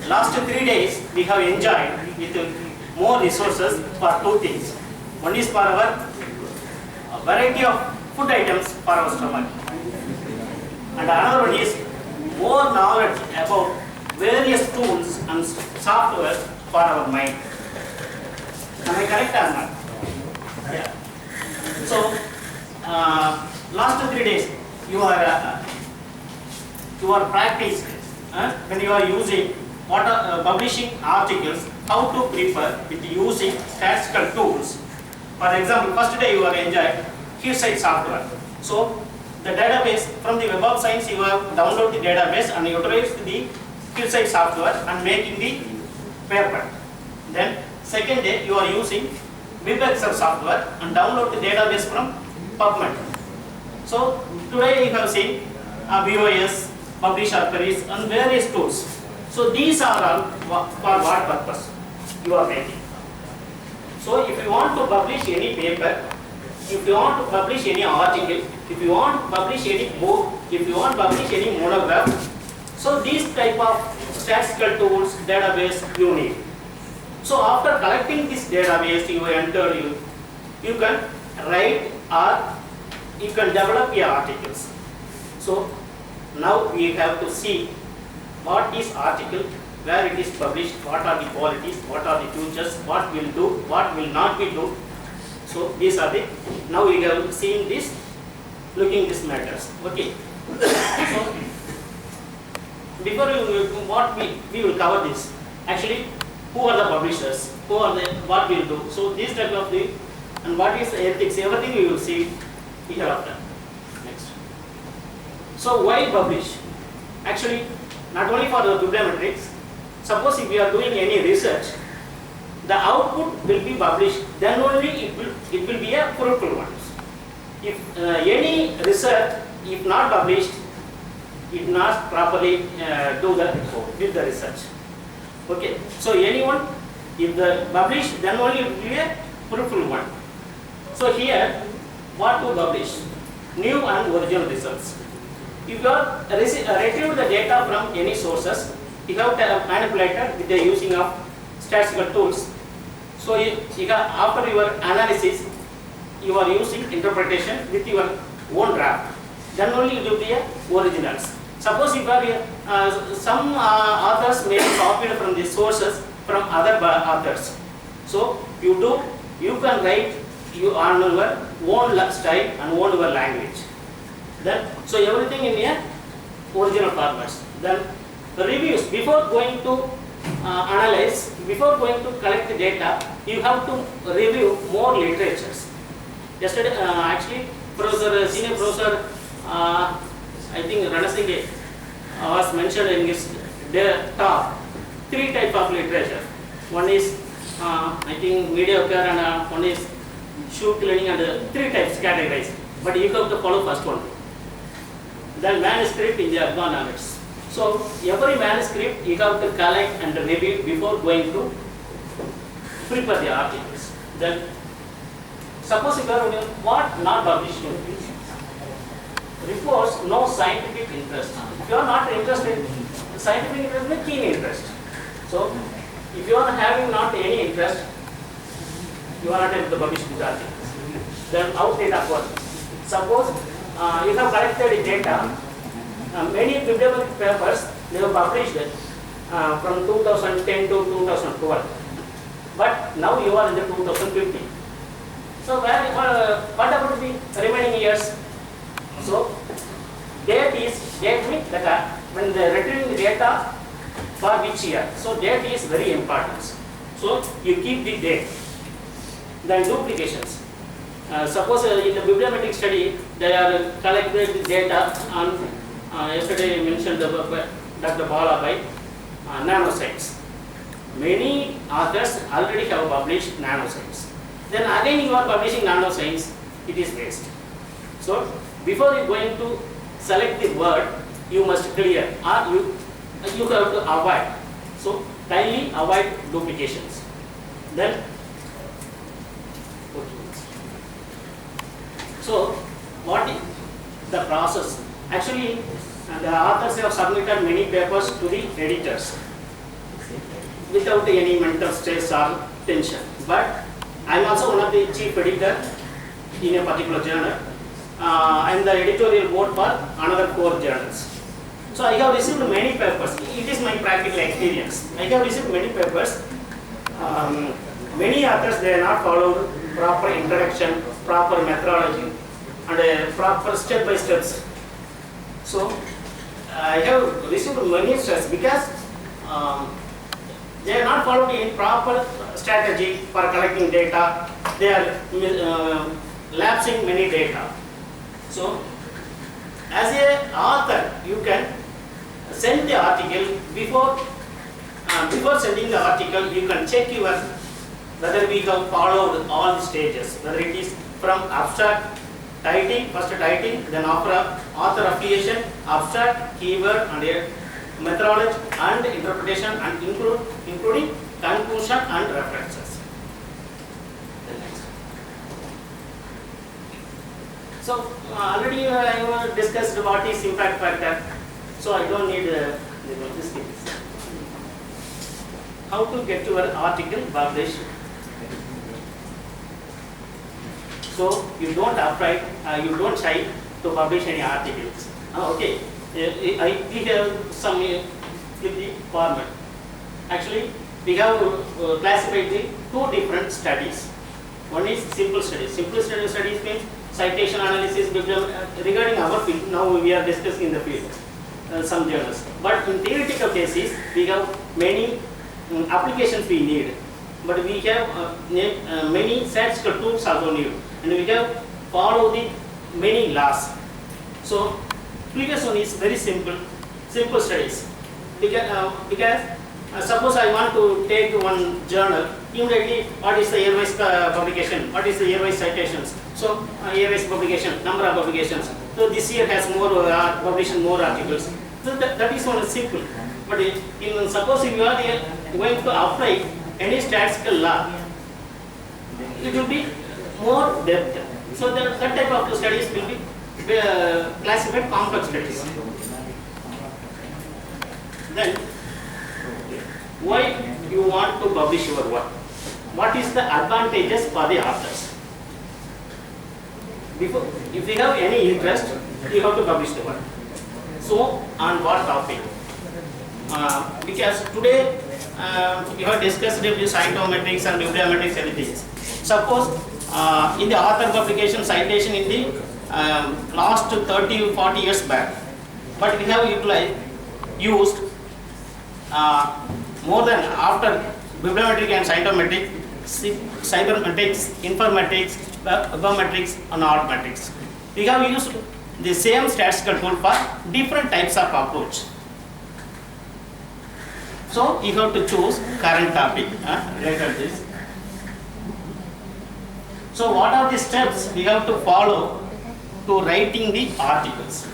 last 3 days we have enjoyed with more resources for two things. One is for our variety of food items for our stomach, and another one is more knowledge about various tools and software for our mind. Am I correct or not? Yeah. So, last 3 days you are practiced when you are using publishing articles, how to prepare with using statistical tools. For example, first day you are enjoying Hillside software. So the database from the Web of Science, you have download the database and utilize the Hillside software and making the paper. Then second day you are using Bibliometrics software and download the database from PubMed. So today you have seen BOS, Publish Archives and various tools. So these are all for what purpose you are making. So if you want to publish any paper, if you want to publish any article, if you want to publish any book, if you want to publish any monograph, so these type of statistical tools, database you need. So after collecting this database, you enter, you can write or you can develop your articles. So now we have to see what is article, where it is published, what are the qualities, what are the features, what will do, what will not be do. So these are the, now we have seen this, looking these matters. Okay. So before what we will cover this. Actually, who are the publishers? Who are the, what will do? So this type of thing, and what is the ethics? Everything we will see hereafter. Next. So why publish? Actually, not only for the bibliometrics. Suppose if we are doing any research, the output will be published. Then only it will be a fruitful one. If any research, if not published, it not properly with the research. Okay. So anyone, if the published, then only it will be a fruitful one. So here, what to publish? New and original results. If you are retrieve the data from any sources, you have manipulated with the using of statistical tools. So after your analysis, you are using interpretation with your own draft. Then only it will be a originals. Suppose if you are some authors may be copied from the sources from other authors. So you can write you on your own style and own your language. Then so everything in a original formats. Then the reviews, before going to analyze, before going to collect the data, you have to review more literatures. Yesterday, actually, senior professor, I think Ranasinghe was mentioned in his talk, 3 types of literature. One is, I think, mediocre, and one is shoe cleaning, and 3 types categorized. But you have to follow first one. Then manuscript in the advanced. So every manuscript you have to collect and review before going to prepare the articles. Then suppose if you are what not published reports no scientific interest. If you are not interested, scientific interest is keen interest. So if you are having not any interest, you are not able to publish the articles. Then how data work? Suppose you have collected data. Many bibliometric papers they were published from 2010 to 2012, but now you are in the 2015. So what about the remaining years? So date means that when they are retrieving the data for which year. So date is very important. So you keep the date. Then duplications. Suppose in the bibliometric study they are collected the data on yesterday I mentioned Dr. Bala by nanoscience. Many authors already have published nanoscience. Then again you are publishing nanoscience, it is waste. So before you going to select the word, you must clear or you have to avoid. So kindly avoid duplications. Then so what is the process? Actually, the authors have submitted many papers to the editors. without any mental stress or tension. But I am also one of the chief editor in a particular journal. I am the editorial board for another 4 journals. So I have received many papers. It is my practical experience. I have received many papers. Many authors, they are not followed proper introduction, proper methodology, and proper step-by-steps. So I have received many stress because they are not followed in proper strategy for collecting data. They are lapsing many data. So as an author, you can send the article before sending the article. You can check whether we have followed all the stages, whether it is from abstract title, first title, then author affiliation, abstract, keyword, and methodology and interpretation, and including conclusion and references. So already I have discussed what is impact factor, so I don't need this thing. How to get your article published? So you don't afraid, you don't shy to publish any articles. Okay, we have some with the format. Actually, we have classified the 2 different studies. One is simple studies. Simple studies means citation analysis regarding our field. Now we are discussing the field, some journals. But in theoretical cases, we have many applications we need. But we have many statistical tools also need. And we have followed the many laws. So previous one is very simple studies. Because suppose I want to take one journal, immediately what is the year-wise publication, what is the year-wise citations. So year-wise publication, number of publications. So this year has more published more articles. So that is one simple. But suppose if you are going to apply any statistical law, it will be more depth. So that type of studies will be classified complex studies. Then, why you want to publish your work? What is the advantages for the authors? If you have any interest, you have to publish the work. So, on what topic? Because today you have discussed the cytometrics and bibliometrics and things. Suppose in the author publication citation in the last 30-40 years back, but we have used more than after bibliometric and cybermetrics, informatics, bibliometrics, and altmetrics. We have used the same statistical tool for different types of approach. So you have to choose current topic related to this. So what are the steps we have to follow to writing the articles?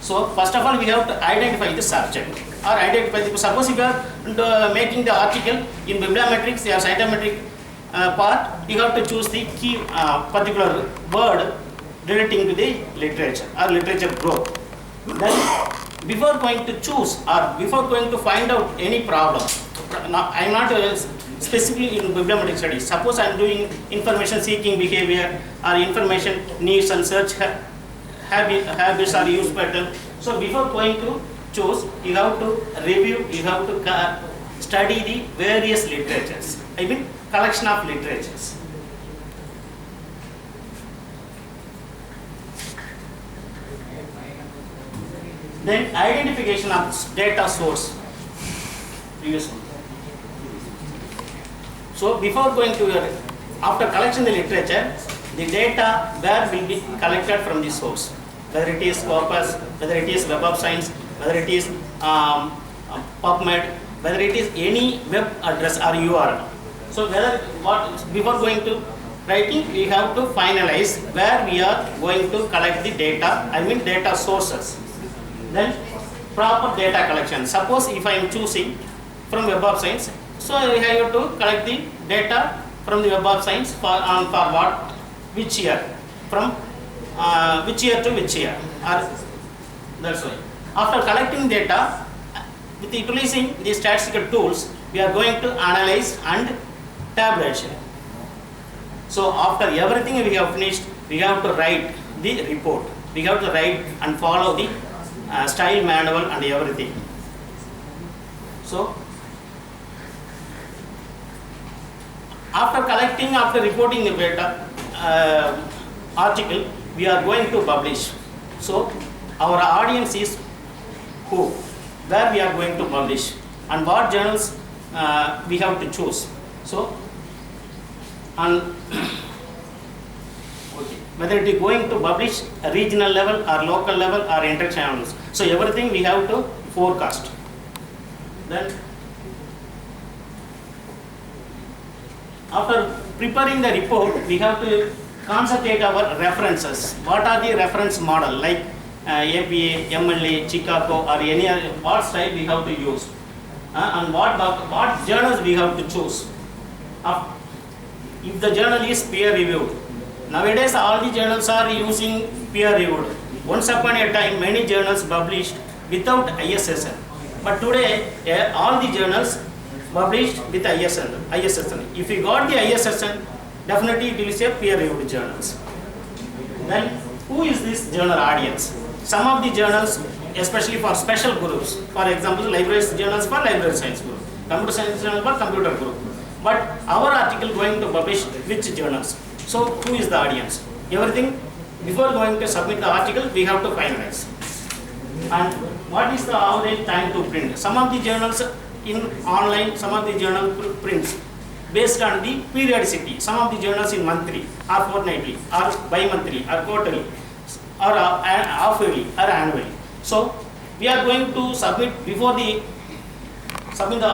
So first of all, we have to identify the subject or identify the, suppose if you are making the article in bibliometrics or cytometric part, you have to choose the key particular word relating to the literature or literature growth. Then before going to choose or before going to find out any problem, I am not specifically in bibliometric studies. Suppose I am doing information seeking behavior or information needs and search habits or use pattern. So before going to choose, you have to review, you have to study the various literatures. I mean collection of literatures. Then identification of data source. Previous one. So before going to your, after collection the literature, the data where will be collected from the source, whether it is corpus, whether it is Web of Science, whether it is PubMed, whether it is any web address or URL. So before going to writing, we have to finalize where we are going to collect the data, I mean data sources. Then proper data collection. Suppose if I am choosing from Web of Science, so I have to collect the data from the Web of Science for what, which year, from which year to which year. That's why. After collecting data, with utilizing the statistical tools, we are going to analyze and tabulation. So after everything we have finished, we have to write the report. We have to write and follow the style manual and everything. So after collecting, after reporting the data article, we are going to publish. So our audience is who, where we are going to publish, and what journals we have to choose. So and okay, whether it is going to publish a regional level or local level or international. So everything we have to forecast. Then after preparing the report, we have to concentrate our references. What are the reference model, like APA, MLA, Chicago, or any other, what style we have to use, and what journals we have to choose. If the journal is peer reviewed, nowadays all the journals are using peer reviewed. Once upon a time, many journals published without ISSN, but today all the journals published with ISSN. If you got the ISSN, definitely it will say peer reviewed journals. Then who is this journal audience? Some of the journals, especially for special groups, for example, library journals for library science group, computer science journal for computer group. But our article going to publish which journals? So who is the audience? Everything before going to submit the article, we have to finalize. And what is the average time to print? Some of the journals in online, some of the journal prints based on the periodicity. Some of the journals in monthly, or fortnightly, or bi-monthly, or quarterly, or half-yearly, or annually. So we are going to submit before the